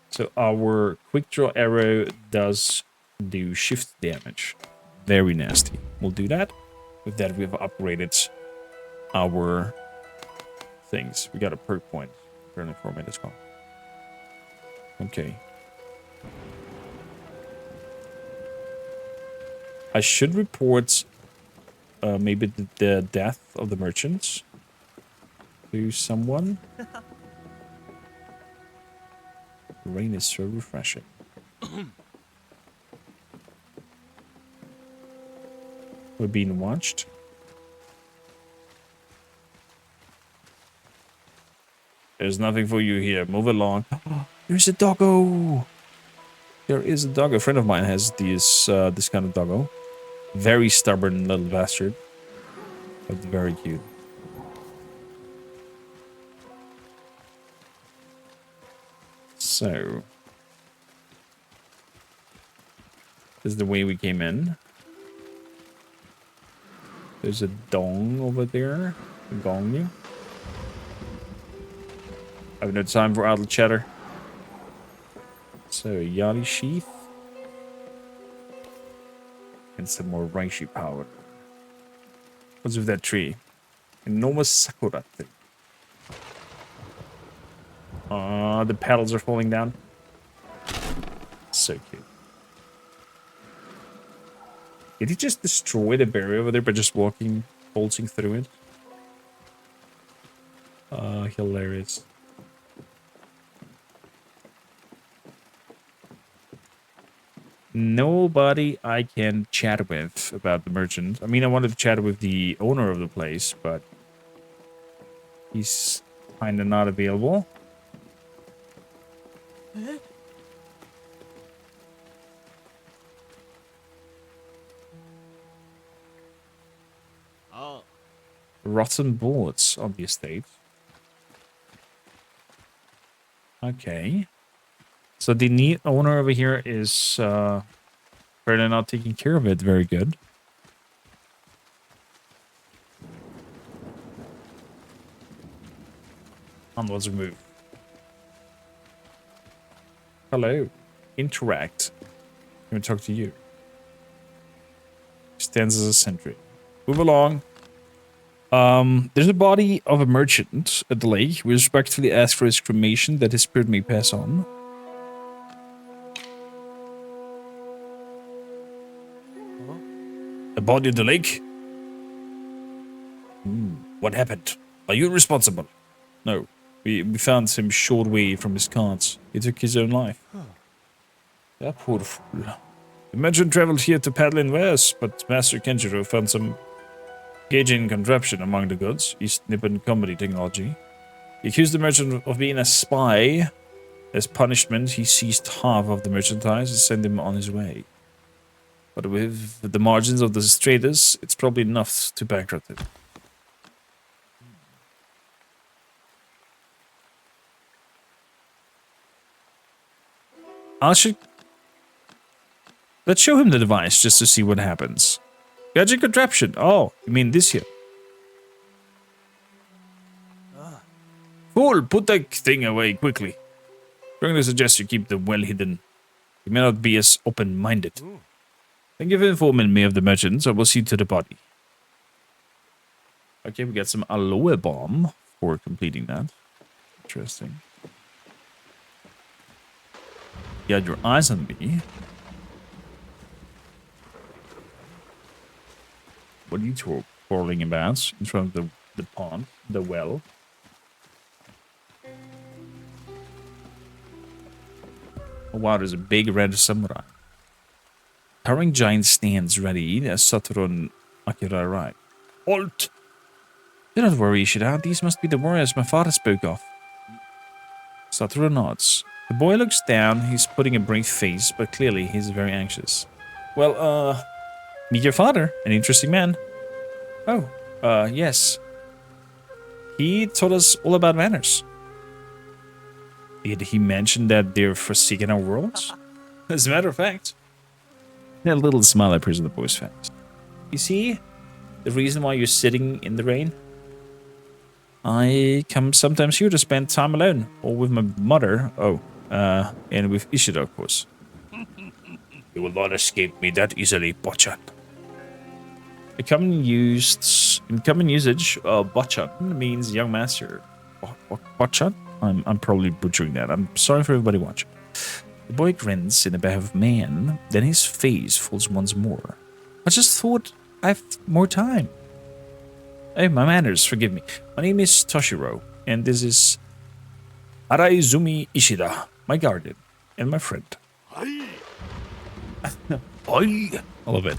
So our quick draw arrow does do shift damage. Very nasty. We'll do that. With that, we've upgraded our things. We got a perk point. Apparently for a minute as well. Okay. I should report maybe the death of the merchants to someone. Rain is so refreshing. We're being watched. There's nothing for you here. Move along. There's a doggo. There is a doggo. A friend of mine has this kind of doggo. Very stubborn little bastard, but very cute. So, this is the way we came in. There's a dong over there. A gong you. I have no time for idle chatter. So, yachty sheath. And some more reishi powder. What's with that tree? Enormous sakura thing. The petals are falling down. So cute. Did he just destroy the barrier over there by just bolting through it? Hilarious. Nobody I can chat with about the merchant. I mean, I wanted to chat with the owner of the place, but he's kind of not available. Rotten boards on the estate. Okay. So the neat owner over here is apparently not taking care of it very good. Onwards remove. Hello. Interact. I'm going to talk to you. Stands as a sentry. Move along. There's a body of a merchant at the lake. We respectfully ask for his cremation that his spirit may pass on. A body at the lake? What happened? Are you responsible? No. We found him short way from his carts. He took his own life. That poor fool. The merchant traveled here to paddle in wares, but Master Kenjiro found some gauging contraption among the goods. East Nippon comedy technology. He accused the merchant of being a spy. As punishment, he seized half of the merchandise and sent him on his way. But with the margins of the traders, it's probably enough to bankrupt it. Let's show him the device just to see what happens. Gadget contraption. Oh, you mean this here? Fool, put that thing away quickly. Strongly suggest you keep them well hidden. You may not be as open-minded. Thank you for informing me of the merchants. I will see to the body. Okay, we got some aloe bomb for completing that. Interesting. You had your eyes on me. What are you twirling about in front of the pond, the well? Oh wow, there's a big red samurai. Towering giant stands ready as Satoru and Akira arrive. Halt! Do not worry, Ishida. These must be the warriors my father spoke of. Satoru nods. The boy looks down. He's putting a brave face, but clearly he's very anxious. Well, meet your father, an interesting man. Oh, yes. He told us all about manners. Did he mention that they're forsaking our worlds? As a matter of fact. A little smile appears on the boy's face. You see, the reason why you're sitting in the rain? I come sometimes here to spend time alone, or with my mother. Oh, and with Ishida, of course. You will not escape me that easily, Bochan. In common usage, Bochan means young master. Bochan? I'm probably butchering that. I'm sorry for everybody watching. The boy grins in the behalf of man, then his face falls once more. I just thought I've more time. Hey, my manners, forgive me. My name is Toshiro, and this is Araizumi Ishida, my guardian, and my friend. はい Oi! I love it.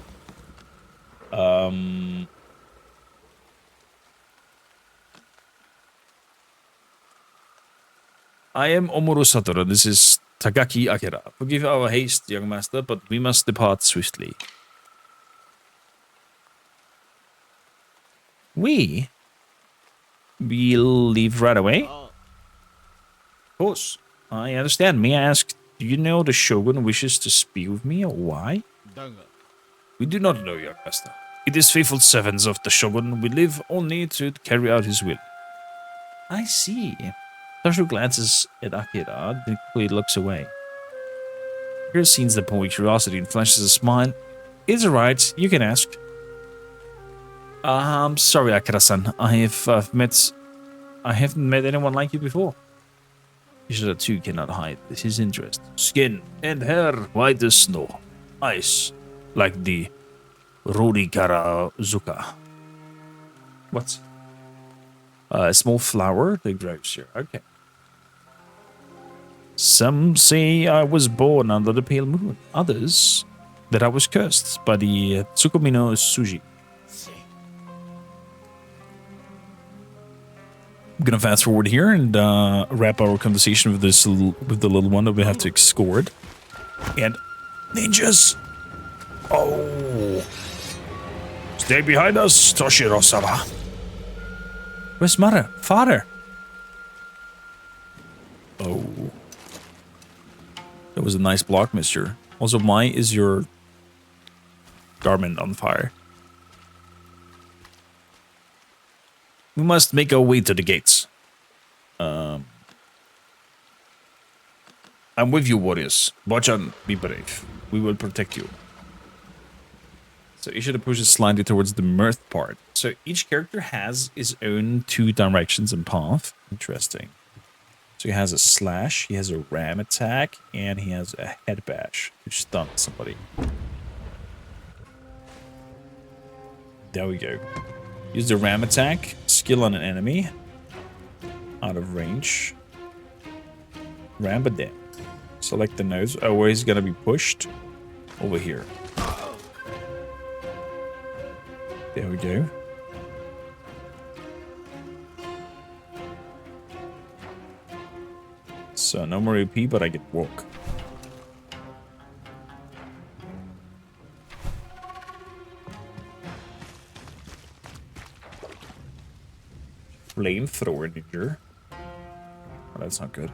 I am Omuro Satoru. This is Takaki Akira. Forgive our haste, young master, but we must depart swiftly. We'll leave right away? Of course. I understand. May I ask, do you know the Shogun wishes to speak with me, or why? We do not know, young master. It is faithful servants of the Shogun. We live only to carry out his will. I see. Satoru glances at Akira, then quickly looks away. Akira sees the boy curiosity and flashes a smile. It's alright, you can ask. I'm sorry, Akira-san. I haven't met anyone like you before. Ishida too cannot hide his interest. Skin and hair white as snow. Eyes like the Rorikarazuka. What? A small flower that grows here. Okay. Some say I was born under the pale moon. Others that I was cursed by the Tsukumi no Suji. I'm gonna fast forward here and wrap our conversation with this with the little one that we have to escort. And ninjas. Oh, stay behind us, Toshiro-sama. Where's mother? Father? Oh, that was a nice block, mister. Also, why is your garment on fire? We must make our way to the gates. I'm with you, warriors. Bochan, be brave. We will protect you. So Ishida pushes slightly towards the mirth part. So each character has his own 2 directions and path. Interesting. So he has a slash, he has a ram attack, and he has a head bash to stun somebody. There we go. Use the ram attack, skill on an enemy. Out of range. Ram but down. Select the nose. Oh, where he's gonna be pushed? Over here. There we go. So no more AP, but I get walk. Flamethrower ninja. Oh, that's not good.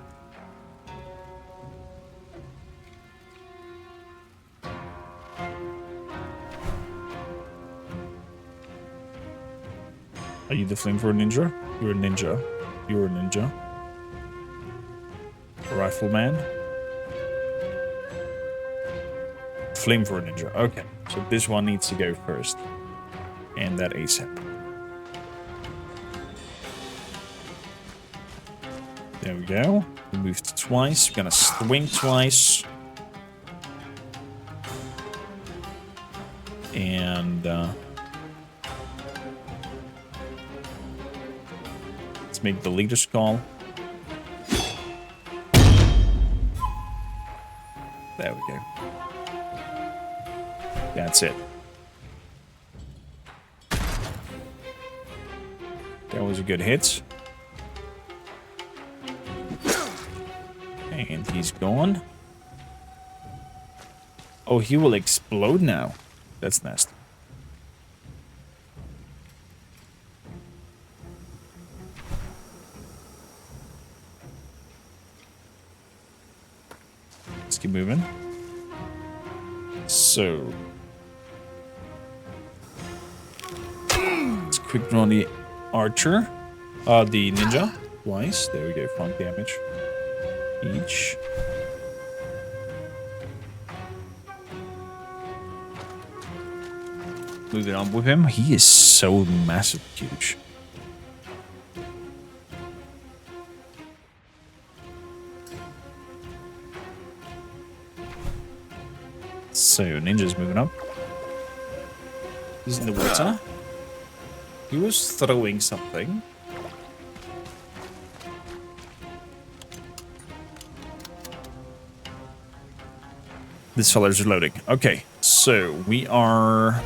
Are you the flamethrower ninja? You're a ninja. You're a ninja. A rifleman. Flamethrower ninja. Okay, so this one needs to go first. And that ASAP. There we go. We moved twice. We're gonna swing twice. And let's make the leader's call. There we go. That's it. That was a good hit. And he's gone. Oh, he will explode now. That's nasty. Let's keep moving. So let's quick draw the archer. The ninja. Twice. There we go. Front damage. Each. Moving on with him. He is so massive, huge. So ninja's moving up. He's in the water. He was throwing something. This feller's reloading. Okay, so we are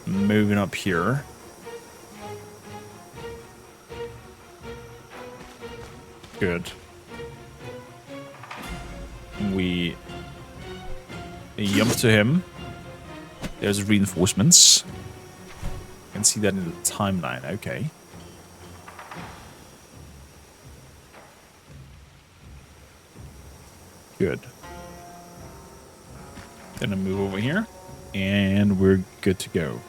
moving up here. Good. We jump to him. There's reinforcements. You can see that in the timeline. Okay. Good. Gonna move over here, and we're good to go.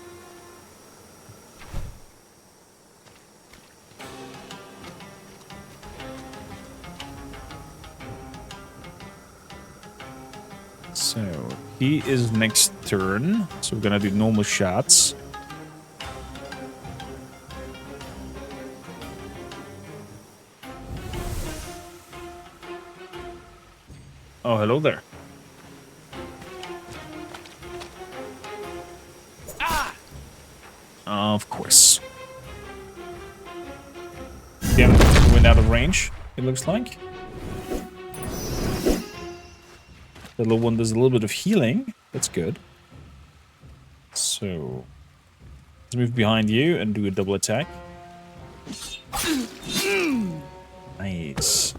So he is next turn. So we're gonna do normal shots. Oh, hello there. Of course. Damn it, went out of range, it looks like. The little one does a little bit of healing. That's good. So, let's move behind you and do a double attack. Nice.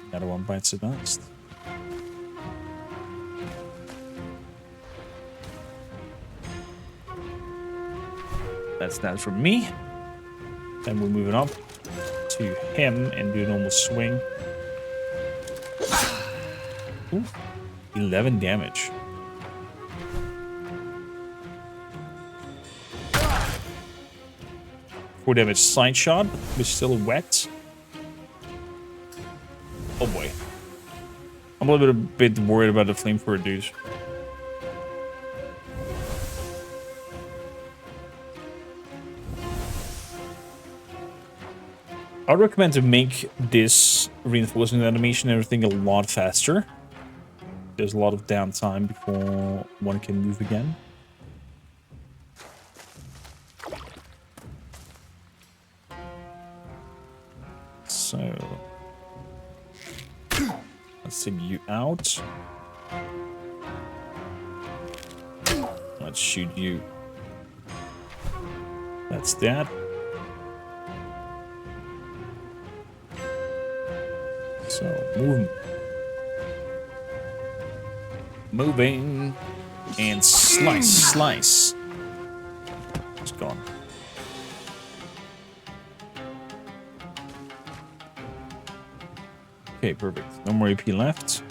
Another one bites the dust. That's that from me. Then we're moving up to him and do a normal swing. Ooh, 11 damage. Four damage side shot, but still wet. Oh boy. I'm a bit worried about the flamethrower dudes. I would recommend to make this reinforcement animation and everything a lot faster. There's a lot of downtime before one can move again. So let's send you out. Let's shoot you. That's that. So, moving, and slice. It's gone. Okay, perfect. No more AP left.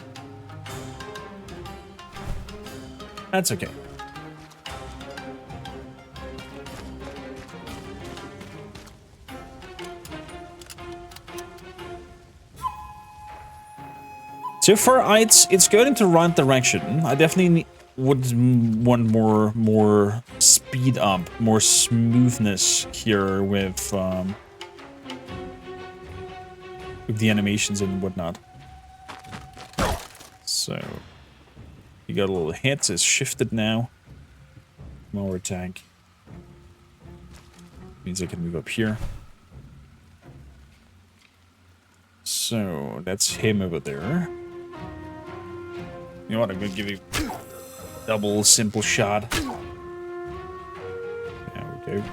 That's okay. So far, it's going in the right direction. I definitely would want more speed up, more smoothness here with the animations and whatnot. So you got a little hit. It's shifted now. More attack means I can move up here. So that's him over there. You know what? I'm gonna give you a double simple shot. There we go.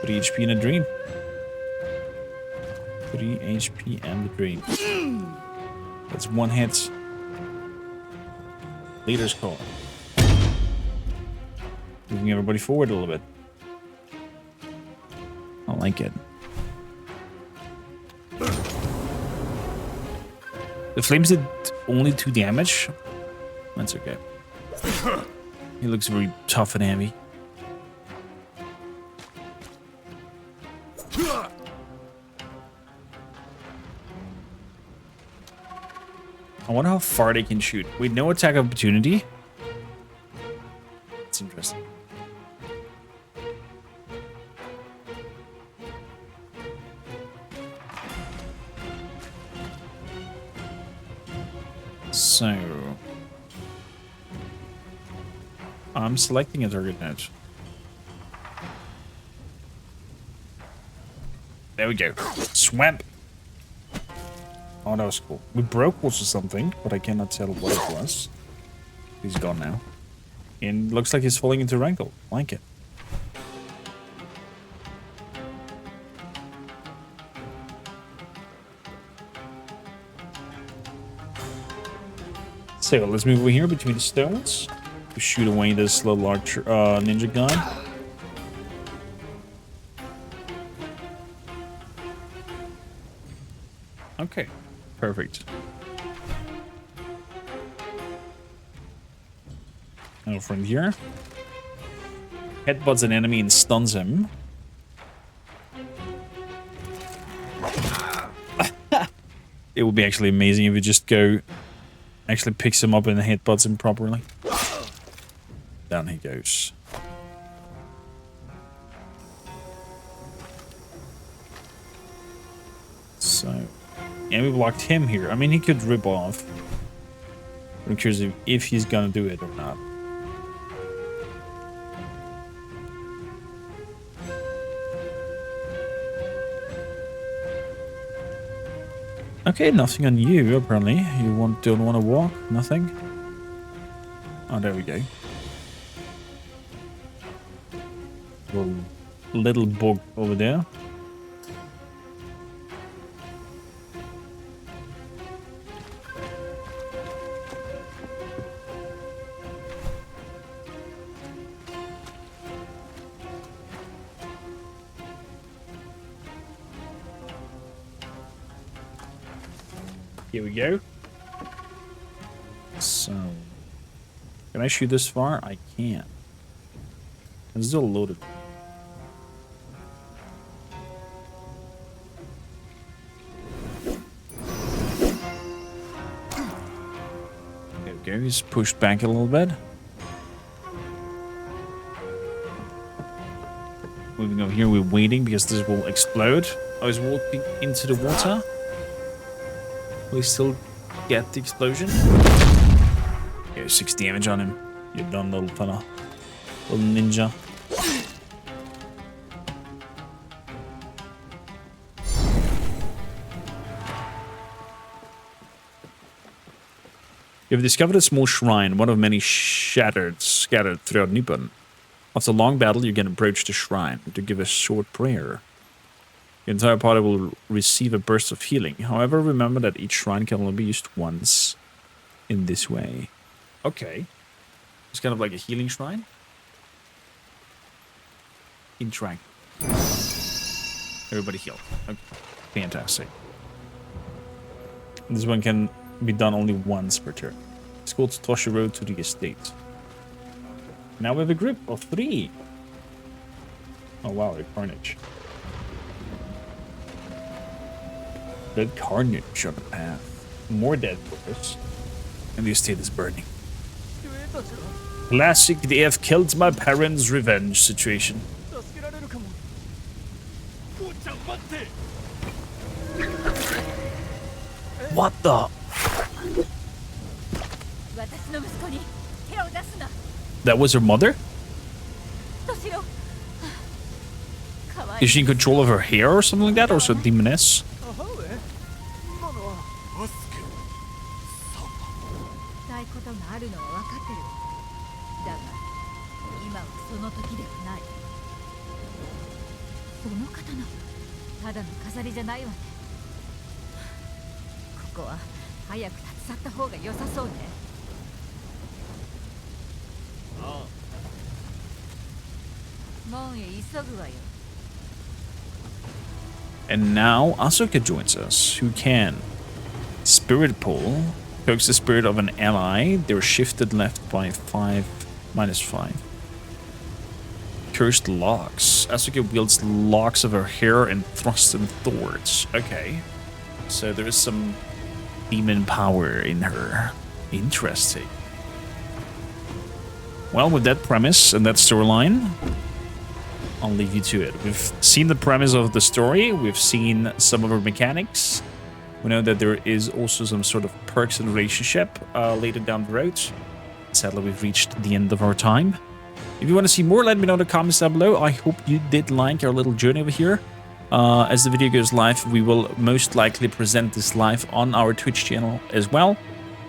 3 HP and a dream. 3 HP and a dream. That's one hit. Leader's call. Moving everybody forward a little bit. I like it. The flames did only 2 damage. That's okay. He looks very tough and heavy. I wonder how far they can shoot. Wait, no attack opportunity? That's interesting. So I'm selecting a target edge. There we go. Swamp. Oh, that was cool. We broke also something, but I cannot tell what it was. He's gone now. And looks like he's falling into rankle. Like it. So let's move over here between the stones to shoot away this little archer, ninja guy. Okay, perfect. Now from here, headbutts an enemy and stuns him. It would be actually amazing if we just go, actually picks him up and headbutts him properly. Down he goes. So, yeah, we blocked him here. I mean, he could rip off. I'm curious if he's gonna do it or not. Okay, nothing on you, apparently. You don't want to walk? Nothing? Oh, there we go. Little bug over there. Here we go. So, can I shoot this far? I can't. It's still loaded. There we go. He's pushed back a little bit. Moving over here, we're waiting because this will explode. I was walking into the water. We still get the explosion. Okay, 6 damage on him. You're done, little fella. Little ninja. You've discovered a small shrine, one of many scattered throughout Nippon. After a long battle, you can approach the shrine to give a short prayer. The entire party will receive a burst of healing. However, remember that each shrine can only be used once in this way. Okay. It's kind of like a healing shrine. Interact. Everybody healed. Okay. Fantastic. This one can be done only once per turn. It's called Toshi Road to the Estate. Now we have a group of 3. Oh wow, a carnage. Dead carnage on the path. More dead players. And the estate is burning. Classic, they have killed my parents' revenge situation. What the? That was her mother? Is she in control of her hair or something like that? Or is she a demoness? And now Asuka joins us, who can Spirit Pull, coax the spirit of an ally. They're shifted left by -5. Cursed locks. Asuka wields locks of her hair and thrusts them forwards. Okay. So there is some demon power in her. Interesting. Well, with that premise and that storyline, I'll leave you to it. We've seen the premise of the story. We've seen some of her mechanics. We know that there is also some sort of perks and relationship later down the road. Sadly, we've reached the end of our time. If you want to see more, let me know in the comments down below. I hope you did like our little journey over here. As the video goes live, we will most likely present this live on our Twitch channel as well.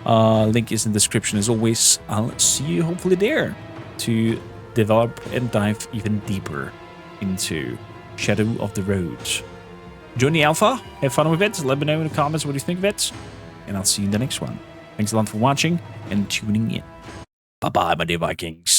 Link is in the description as always. I'll see you hopefully there to develop and dive even deeper into Shadow of the Road. Join the alpha, have fun with it, let me know in the comments what you think of it, and I'll see you in the next one. Thanks a lot for watching and tuning in. Bye-bye, my dear Vikings.